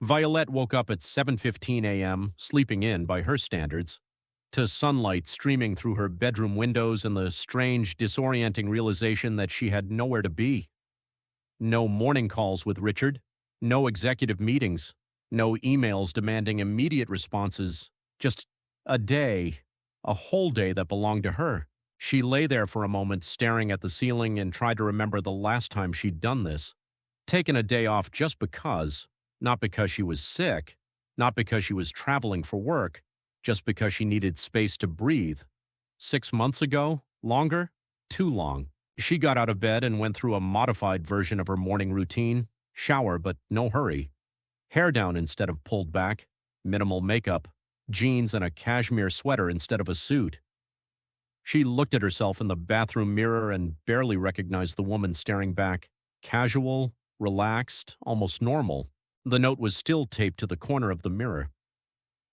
Violette woke up at 7:15 a.m., sleeping in by her standards, to sunlight streaming through her bedroom windows and the strange, disorienting realization that she had nowhere to be. No morning calls with Richard, no executive meetings, no emails demanding immediate responses, just a day, a whole day that belonged to her. She lay there for a moment staring at the ceiling and tried to remember the last time she'd done this. Taken a day off just because, not because she was sick, not because she was traveling for work, just because she needed space to breathe. 6 months ago? Longer? Too long. She got out of bed and went through a modified version of her morning routine. Shower, but no hurry. Hair down instead of pulled back. Minimal makeup. Jeans and a cashmere sweater instead of a suit. She looked at herself in the bathroom mirror and barely recognized the woman staring back. Casual, relaxed, almost normal. The note was still taped to the corner of the mirror.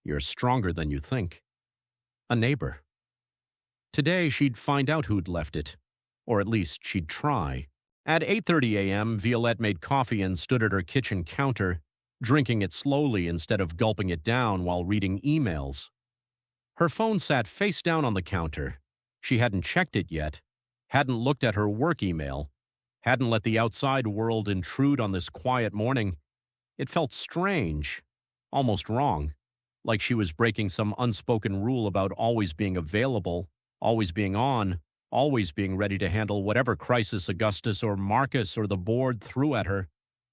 "You're stronger than you think." A neighbor. Today she'd find out who'd left it. Or at least she'd try. At 8:30 a.m., Violette made coffee and stood at her kitchen counter, drinking it slowly instead of gulping it down while reading emails. Her phone sat face down on the counter. She hadn't checked it yet, hadn't looked at her work email, hadn't let the outside world intrude on this quiet morning. It felt strange, almost wrong, like she was breaking some unspoken rule about always being available, always being on, always being ready to handle whatever crisis Augustus or Marcus or the board threw at her.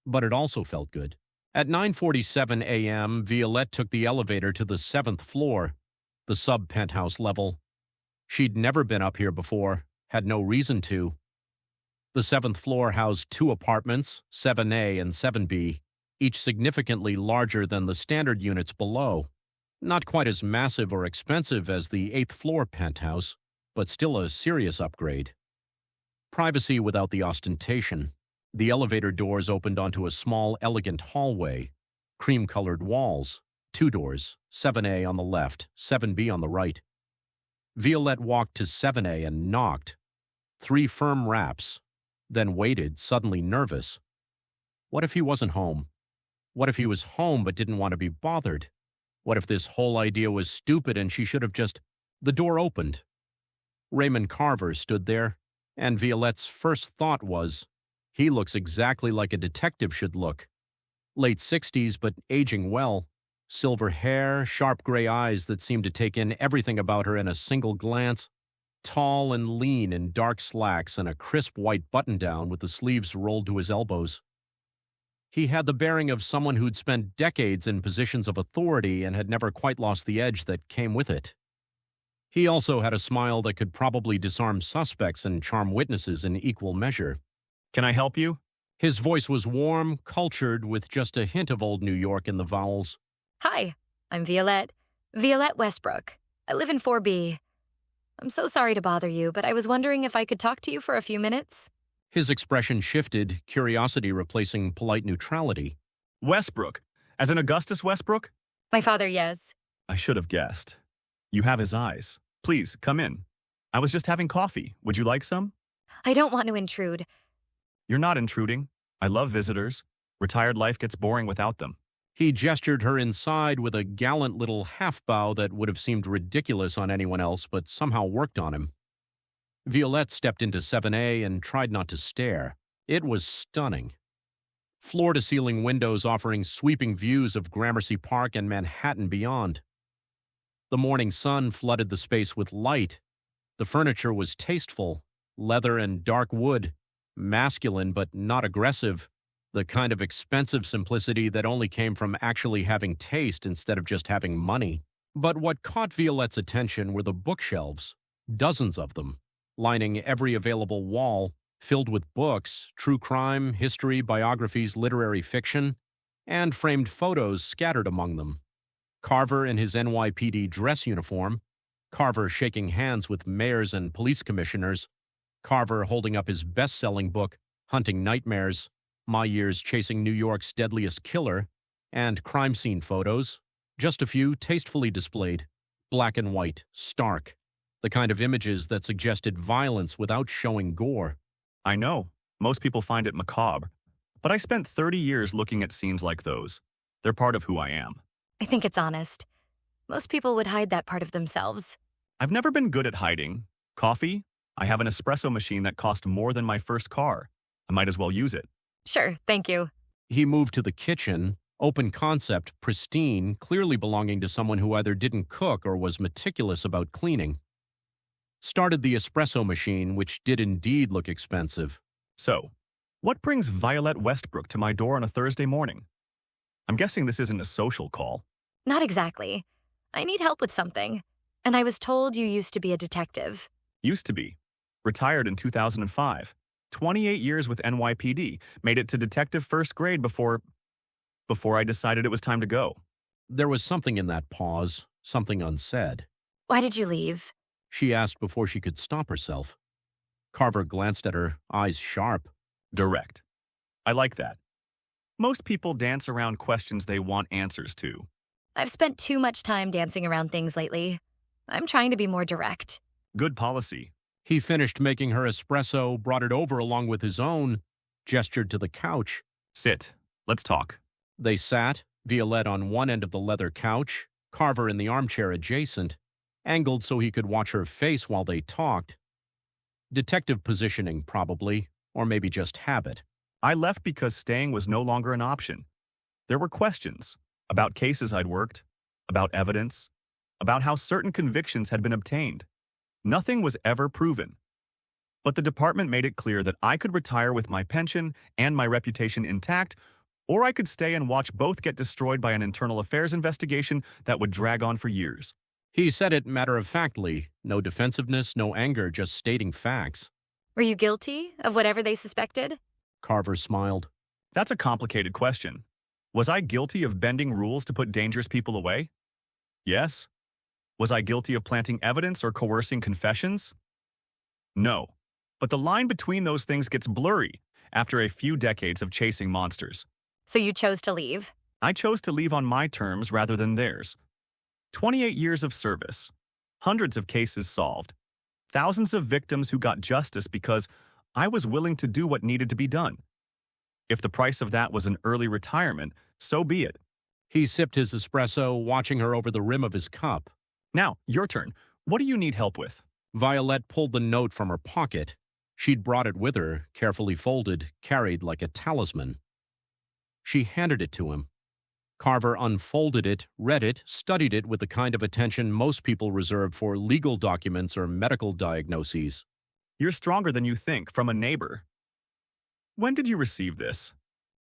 But it also felt good. At 9:47 a.m., Violette took the elevator to the 7th floor, the sub-penthouse level. She'd never been up here before, had no reason to. The 7th floor housed 2 apartments, 7A and 7B, each significantly larger than the standard units below. Not quite as massive or expensive as the 8th floor penthouse, but still a serious upgrade. Privacy without the ostentation. The elevator doors opened onto a small, elegant hallway. Cream-colored walls. 2 doors, 7A on the left, 7B on the right. Violette walked to 7A and knocked. 3 firm raps, then waited, suddenly nervous. What if he wasn't home? What if he was home but didn't want to be bothered? What if this whole idea was stupid and she should have just... The door opened. Raymond Carver stood there, and Violette's first thought was, he looks exactly like a detective should look. Late 60s, but aging well. Silver hair, sharp gray eyes that seemed to take in everything about her in a single glance. Tall and lean in dark slacks and a crisp white button-down with the sleeves rolled to his elbows. He had the bearing of someone who'd spent decades in positions of authority and had never quite lost the edge that came with it. He also had a smile that could probably disarm suspects and charm witnesses in equal measure. Can I help you? His voice was warm, cultured, with just a hint of old New York in the vowels. Hi, I'm Violette. Violette Westbrook. I live in 4B. I'm so sorry to bother you, but I was wondering if I could talk to you for a few minutes. His expression shifted, curiosity replacing polite neutrality. Westbrook. As in Augustus Westbrook? My father, yes. I should have guessed. You have his eyes. Please, come in. I was just having coffee. Would you like some? I don't want to intrude. You're not intruding. I love visitors. Retired life gets boring without them. He gestured her inside with a gallant little half-bow that would have seemed ridiculous on anyone else, but somehow worked on him. Violette stepped into 7A and tried not to stare. It was stunning. Floor-to-ceiling windows offering sweeping views of Gramercy Park and Manhattan beyond. The morning sun flooded the space with light. The furniture was tasteful, leather and dark wood, masculine but not aggressive, the kind of expensive simplicity that only came from actually having taste instead of just having money. But what caught Violette's attention were the bookshelves, dozens of them, lining every available wall, filled with books, true crime, history, biographies, literary fiction, and framed photos scattered among them. Carver in his NYPD dress uniform, Carver shaking hands with mayors and police commissioners, Carver holding up his best-selling book, Hunting Nightmares, My Years Chasing New York's Deadliest Killer, and crime scene photos, just a few tastefully displayed, black and white, stark, the kind of images that suggested violence without showing gore. I know. Most people find it macabre. But I spent 30 years looking at scenes like those. They're part of who I am. I think it's honest. Most people would hide that part of themselves. I've never been good at hiding. Coffee? I have an espresso machine that cost more than my first car. I might as well use it. Sure, thank you. He moved to the kitchen, open concept, pristine, clearly belonging to someone who either didn't cook or was meticulous about cleaning. Started the espresso machine, which did indeed look expensive. So, what brings Violette Westbrook to my door on a Thursday morning? I'm guessing this isn't a social call. Not exactly. I need help with something. And I was told you used to be a detective. Used to be. Retired in 2005. 28 years with NYPD. Made it to detective first grade before I decided it was time to go. There was something in that pause, something unsaid. Why did you leave? She asked before she could stop herself. Carver glanced at her, eyes sharp. Direct. I like that. Most people dance around questions they want answers to. I've spent too much time dancing around things lately. I'm trying to be more direct. Good policy. He finished making her espresso, brought it over along with his own, gestured to the couch. Sit. Let's talk. They sat, Violette on one end of the leather couch, Carver in the armchair adjacent, angled so he could watch her face while they talked. Detective positioning, probably, or maybe just habit. I left because staying was no longer an option. There were questions about cases I'd worked, about evidence, about how certain convictions had been obtained. Nothing was ever proven. But the department made it clear that I could retire with my pension and my reputation intact, or I could stay and watch both get destroyed by an internal affairs investigation that would drag on for years. He said it matter-of-factly, no defensiveness, no anger, just stating facts. Were you guilty of whatever they suspected? Carver smiled. That's a complicated question. Was I guilty of bending rules to put dangerous people away? Yes. Was I guilty of planting evidence or coercing confessions? No. But the line between those things gets blurry after a few decades of chasing monsters. So you chose to leave? I chose to leave on my terms rather than theirs. 28 years of service, hundreds of cases solved, thousands of victims who got justice because I was willing to do what needed to be done. If the price of that was an early retirement, so be it. He sipped his espresso, watching her over the rim of his cup. Now, your turn. What do you need help with? Violette pulled the note from her pocket. She'd brought it with her, carefully folded, carried like a talisman. She handed it to him. Carver unfolded it, read it, studied it with the kind of attention most people reserve for legal documents or medical diagnoses. You're stronger than you think, from a neighbor. When did you receive this?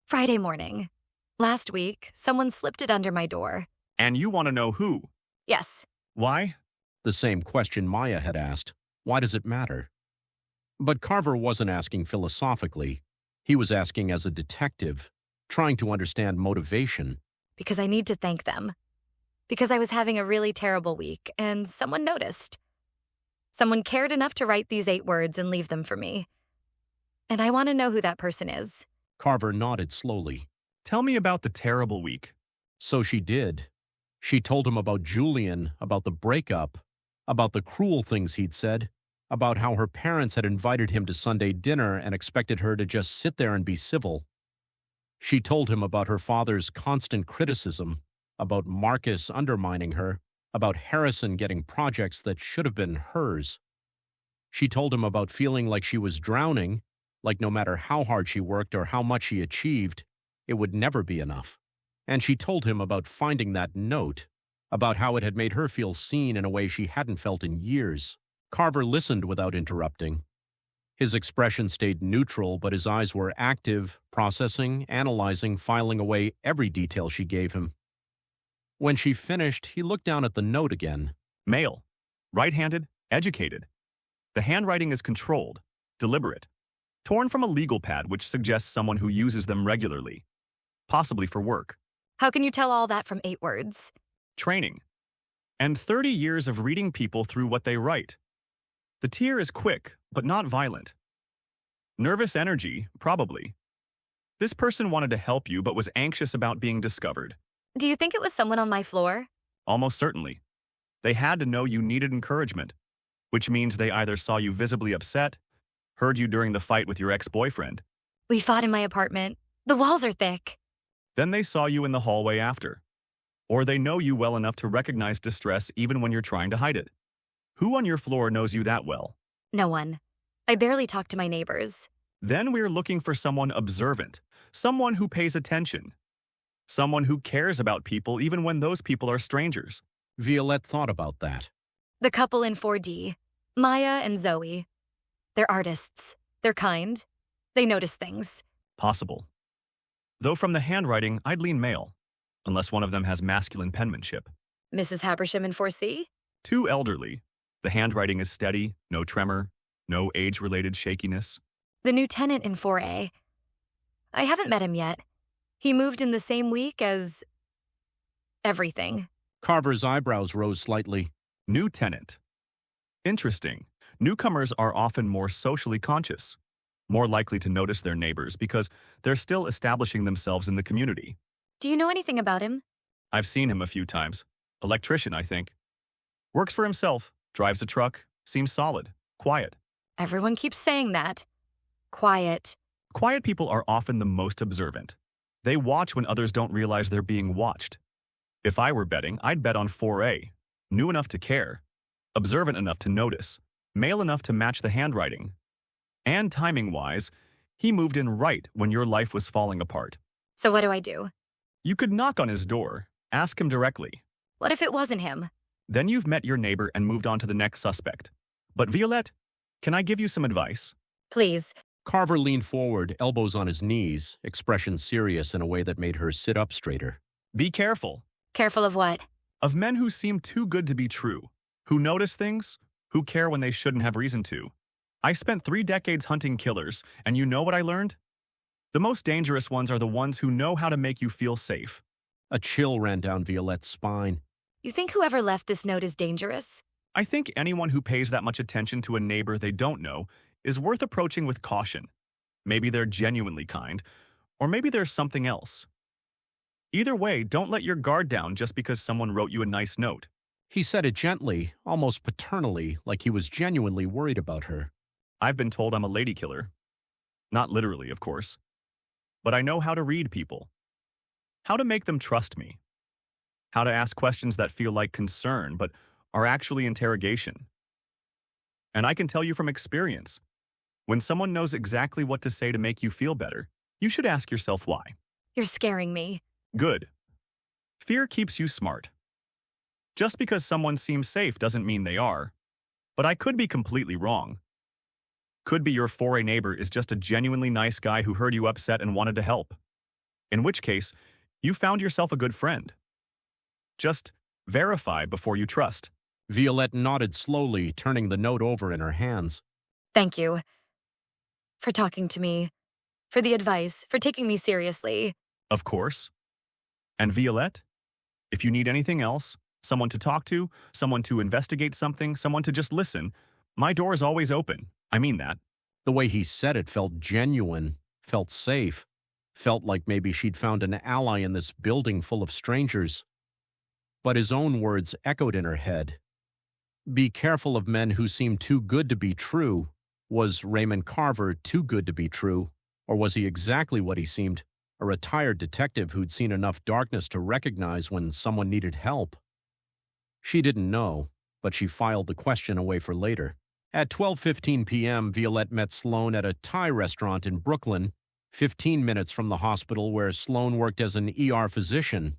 Friday morning. Last week, someone slipped it under my door. And you want to know who? Yes. Why? The same question Maya had asked. Why does it matter? But Carver wasn't asking philosophically. He was asking as a detective, trying to understand motivation. Because I need to thank them. Because I was having a really terrible week, and someone noticed. Someone cared enough to write these 8 words and leave them for me. And I want to know who that person is. Carver nodded slowly. Tell me about the terrible week. So she did. She told him about Julian, about the breakup, about the cruel things he'd said, about how her parents had invited him to Sunday dinner and expected her to just sit there and be civil. She told him about her father's constant criticism, about Marcus undermining her, about Harrison getting projects that should have been hers. She told him about feeling like she was drowning, like no matter how hard she worked or how much she achieved, it would never be enough. And she told him about finding that note, about how it had made her feel seen in a way she hadn't felt in years. Carver listened without interrupting. His expression stayed neutral, but his eyes were active, processing, analyzing, filing away every detail she gave him. When she finished, he looked down at the note again. Male. Right-handed. Educated. The handwriting is controlled. Deliberate. Torn from a legal pad which suggests someone who uses them regularly. Possibly for work. How can you tell all that from 8 words? Training. And 30 years of reading people through what they write. The tear is quick, but not violent. Nervous energy, probably. This person wanted to help you but was anxious about being discovered. Do you think it was someone on my floor? Almost certainly. They had to know you needed encouragement, which means they either saw you visibly upset, heard you during the fight with your ex-boyfriend. We fought in my apartment. The walls are thick. Then they saw you in the hallway after. Or they know you well enough to recognize distress even when you're trying to hide it. Who on your floor knows you that well? No one. I barely talk to my neighbors. Then we're looking for someone observant, someone who pays attention, someone who cares about people even when those people are strangers. Violette thought about that. The couple in 4D, Maya and Zoe. They're artists. They're kind. They notice things. Possible. Though from the handwriting, I'd lean male, unless one of them has masculine penmanship. Mrs. Habersham in 4C? Too elderly. The handwriting is steady, no tremor, no age-related shakiness. The new tenant in 4A. I haven't met him yet. He moved in the same week as everything. Carver's eyebrows rose slightly. New tenant. Interesting. Newcomers are often more socially conscious, more likely to notice their neighbors because they're still establishing themselves in the community. Do you know anything about him? I've seen him a few times. Electrician, I think. Works for himself, drives a truck, seems solid, quiet. Everyone keeps saying that. Quiet. Quiet people are often the most observant. They watch when others don't realize they're being watched. If I were betting, I'd bet on 4A. New enough to care, observant enough to notice, male enough to match the handwriting. And timing-wise, he moved in right when your life was falling apart. So what do I do? You could knock on his door, ask him directly. What if it wasn't him? Then you've met your neighbor and moved on to the next suspect. But Violette, can I give you some advice? Please. Carver leaned forward, elbows on his knees, expression serious in a way that made her sit up straighter. Be careful. Careful of what? Of men who seem too good to be true, who notice things, who care when they shouldn't have reason to. I spent 3 decades hunting killers, and you know what I learned? The most dangerous ones are the ones who know how to make you feel safe. A chill ran down Violette's spine. You think whoever left this note is dangerous? I think anyone who pays that much attention to a neighbor they don't know is worth approaching with caution. Maybe they're genuinely kind, or maybe there's something else. Either way, don't let your guard down just because someone wrote you a nice note. He said it gently, almost paternally, like he was genuinely worried about her. I've been told I'm a lady killer. Not literally, of course. But I know how to read people. How to make them trust me. How to ask questions that feel like concern, but are actually interrogation. And I can tell you from experience, when someone knows exactly what to say to make you feel better, you should ask yourself why. You're scaring me. Good. Fear keeps you smart. Just because someone seems safe doesn't mean they are. But I could be completely wrong. Could be your 4A neighbor is just a genuinely nice guy who heard you upset and wanted to help. In which case, you found yourself a good friend. Just verify before you trust. Violette nodded slowly, turning the note over in her hands. Thank you. For talking to me. For the advice. For taking me seriously. Of course. And Violette, if you need anything else, someone to talk to, someone to investigate something, someone to just listen, my door is always open. I mean that. The way he said it felt genuine, felt safe, felt like maybe she'd found an ally in this building full of strangers. But his own words echoed in her head. Be careful of men who seem too good to be true. Was Raymond Carver too good to be true? Or was he exactly what he seemed? A retired detective who'd seen enough darkness to recognize when someone needed help? She didn't know, but she filed the question away for later. At 12:15 p.m., Violette met Sloan at a Thai restaurant in Brooklyn, 15 minutes from the hospital where Sloan worked as an ER physician.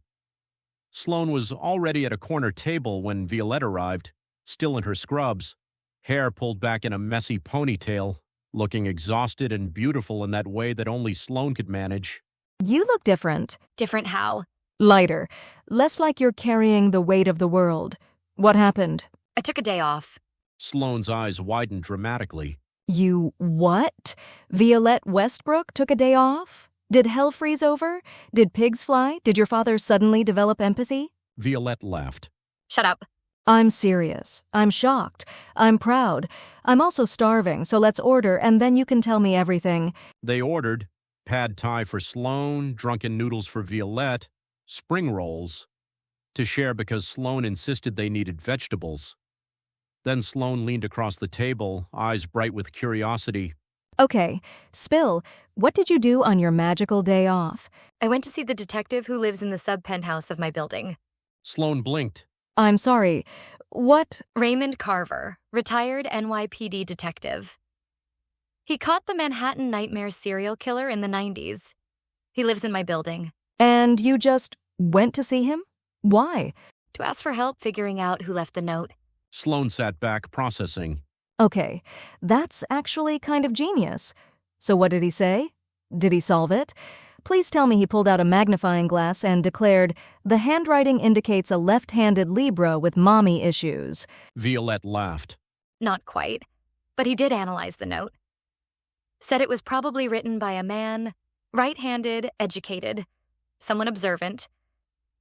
Sloan was already at a corner table when Violette arrived, still in her scrubs, hair pulled back in a messy ponytail, looking exhausted and beautiful in that way that only Sloan could manage. You look different. Different how? Lighter. Less like you're carrying the weight of the world. What happened? I took a day off. Sloan's eyes widened dramatically. You what? Violette Westbrook took a day off? Did hell freeze over? Did pigs fly? Did your father suddenly develop empathy? Violette laughed. Shut up. I'm serious. I'm shocked. I'm proud. I'm also starving, so let's order and then you can tell me everything. They ordered pad thai for Sloan, drunken noodles for Violette, spring rolls, to share because Sloan insisted they needed vegetables. Then Sloan leaned across the table, eyes bright with curiosity. Okay, spill. What did you do on your magical day off? I went to see the detective who lives in the sub-penthouse of my building. Sloane blinked. I'm sorry. What? Raymond Carver, retired NYPD detective. He caught the Manhattan Nightmare serial killer in the 90s. He lives in my building. And you just went to see him? Why? To ask for help figuring out who left the note. Sloane sat back, processing. Okay, that's actually kind of genius. So what did he say? Did he solve it? Please tell me he pulled out a magnifying glass and declared, "The handwriting indicates a left-handed Libra with mommy issues." Violette laughed. Not quite, but he did analyze the note. Said it was probably written by a man, right-handed, educated, someone observant,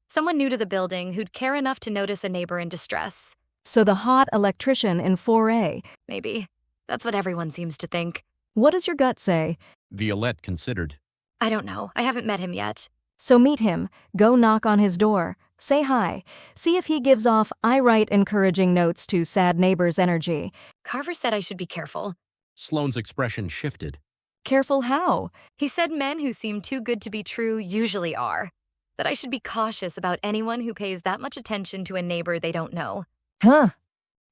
someone new to the building who'd care enough to notice a neighbor in distress. So the hot electrician in 4A. Maybe. That's what everyone seems to think. What does your gut say? Violette considered. I don't know. I haven't met him yet. So meet him. Go knock on his door. Say hi. See if he gives off "I write encouraging notes to sad neighbors" energy. Carver said I should be careful. Sloane's expression shifted. Careful how? He said men who seem too good to be true usually are. That I should be cautious about anyone who pays that much attention to a neighbor they don't know. Huh.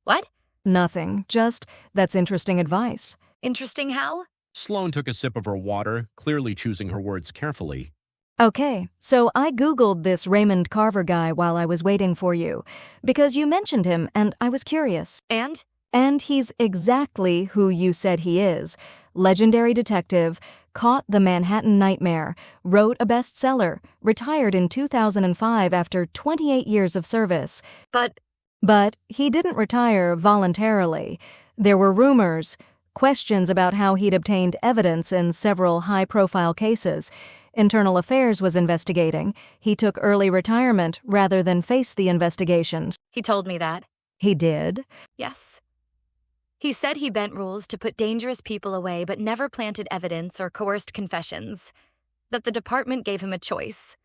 What? Nothing. Just, that's interesting advice. Interesting how? Sloane took a sip of her water, clearly choosing her words carefully. Okay, so I Googled this Raymond Carver guy while I was waiting for you, because you mentioned him and I was curious. And? And he's exactly who you said he is. Legendary detective, caught the Manhattan Nightmare, wrote a bestseller, retired in 2005 after 28 years of service. But he didn't retire voluntarily. There were rumors, questions about how he'd obtained evidence in several high-profile cases. Internal Affairs was investigating. He took early retirement rather than face the investigations. He told me that. He did? Yes. He said he bent rules to put dangerous people away but never planted evidence or coerced confessions. That the department gave him a choice.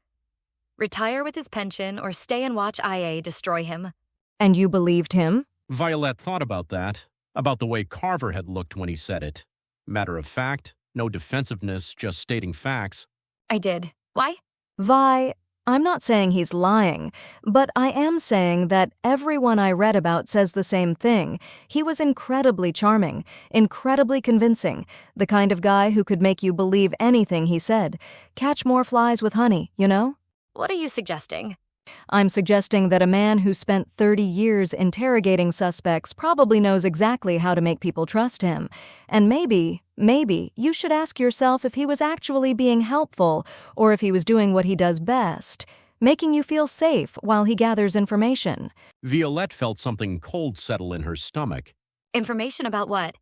Retire with his pension or stay and watch IA destroy him. And you believed him? Violet thought about that, about the way Carver had looked when he said it. Matter of fact, no defensiveness, just stating facts. I did. Why? Vi, I'm not saying he's lying, but I am saying that everyone I read about says the same thing. He was incredibly charming, incredibly convincing, the kind of guy who could make you believe anything he said. Catch more flies with honey, you know? What are you suggesting? I'm suggesting that a man who spent 30 years interrogating suspects probably knows exactly how to make people trust him. And maybe you should ask yourself if he was actually being helpful or if he was doing what he does best, making you feel safe while he gathers information. Violette felt something cold settle in her stomach. Information about what?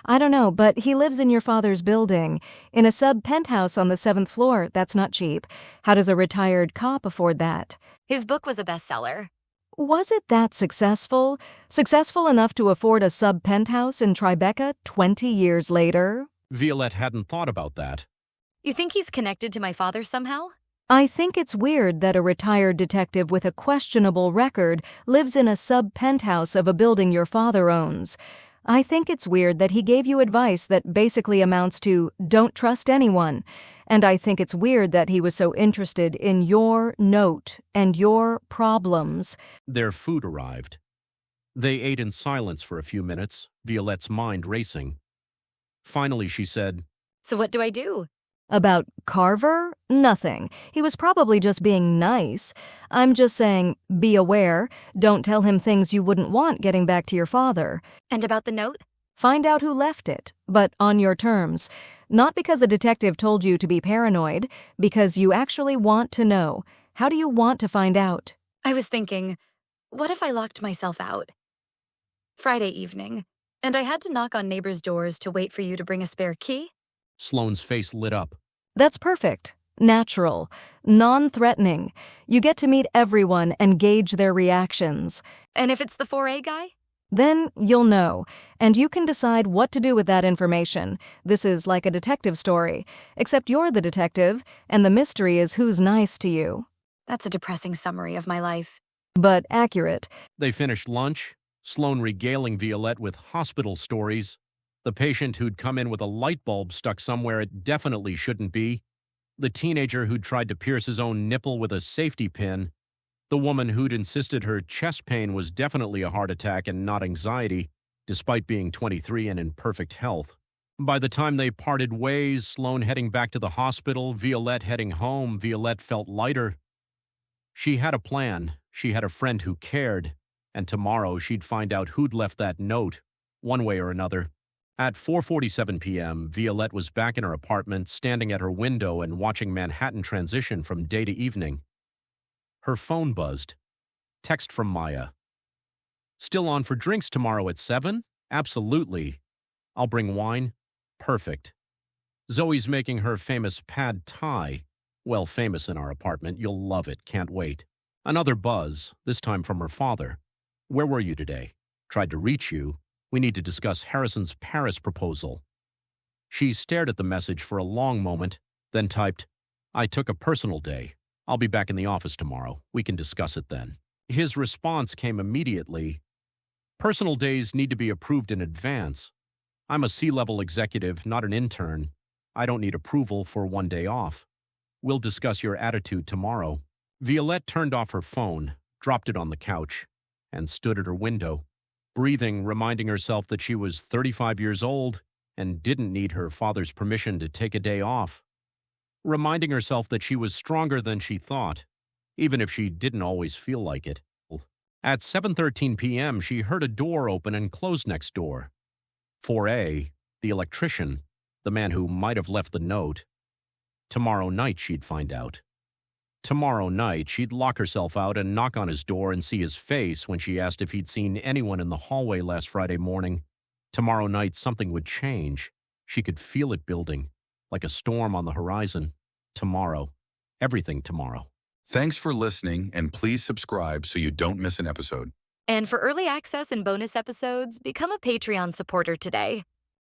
I don't know, but he lives in your father's building, in a sub-penthouse on the 7th floor. That's not cheap. How does a retired cop afford that? His book was a bestseller. Was it that successful? Successful enough to afford a sub-penthouse in Tribeca 20 years later? Violette hadn't thought about that. You think he's connected to my father somehow? I think it's weird that a retired detective with a questionable record lives in a sub-penthouse of a building your father owns. I think it's weird that he gave you advice that basically amounts to "don't trust anyone." And I think it's weird that he was so interested in your note and your problems. Their food arrived. They ate in silence for a few minutes, Violette's mind racing. Finally, she said, So what do I do? About Carver? Nothing. He was probably just being nice. I'm just saying, be aware. Don't tell him things you wouldn't want getting back to your father. And about the note? Find out who left it, but on your terms. Not because a detective told you to be paranoid, because you actually want to know. How do you want to find out? I was thinking, what if I locked myself out? Friday evening, and I had to knock on neighbors' doors to wait for you to bring a spare key? Sloane's face lit up. That's perfect. Natural. Non-threatening. You get to meet everyone and gauge their reactions. And if it's the 4A guy? Then you'll know, and you can decide what to do with that information. This is like a detective story, except you're the detective, and the mystery is who's nice to you. That's a depressing summary of my life. But accurate. They finished lunch, Sloane regaling Violette with hospital stories, The patient who'd come in with a light bulb stuck somewhere it definitely shouldn't be, the teenager who'd tried to pierce his own nipple with a safety pin, the woman who'd insisted her chest pain was definitely a heart attack and not anxiety, despite being 23 and in perfect health. By the time they parted ways, Sloane heading back to the hospital, Violette heading home, Violette felt lighter. She had a plan, she had a friend who cared, and tomorrow she'd find out who'd left that note, one way or another. At 4:47 p.m., Violette was back in her apartment, standing at her window and watching Manhattan transition from day to evening. Her phone buzzed. Text from Maya. "Still on for drinks tomorrow at 7? Absolutely. I'll bring wine. Perfect. Zoe's making her famous pad thai. Well, famous in our apartment. You'll love it. Can't wait." Another buzz, this time from her father. "Where were you today? Tried to reach you. We need to discuss Harrison's Paris proposal." She stared at the message for a long moment, then typed, "I took a personal day. I'll be back in the office tomorrow. We can discuss it then." His response came immediately. "Personal days need to be approved in advance. I'm a C-level executive, not an intern. I don't need approval for one day off. We'll discuss your attitude tomorrow." Violette turned off her phone, dropped it on the couch, and stood at her window, breathing, reminding herself that she was 35 years old and didn't need her father's permission to take a day off. Reminding herself that she was stronger than she thought, even if she didn't always feel like it. At 7:13 p.m., she heard a door open and close next door. 4A, the electrician, the man who might have left the note. Tomorrow night she'd find out. Tomorrow night, she'd lock herself out and knock on his door and see his face when she asked if he'd seen anyone in the hallway last Friday morning. Tomorrow night, something would change. She could feel it building, like a storm on the horizon. Tomorrow. Everything tomorrow. Thanks for listening, and please subscribe so you don't miss an episode. And for early access and bonus episodes, become a Patreon supporter today.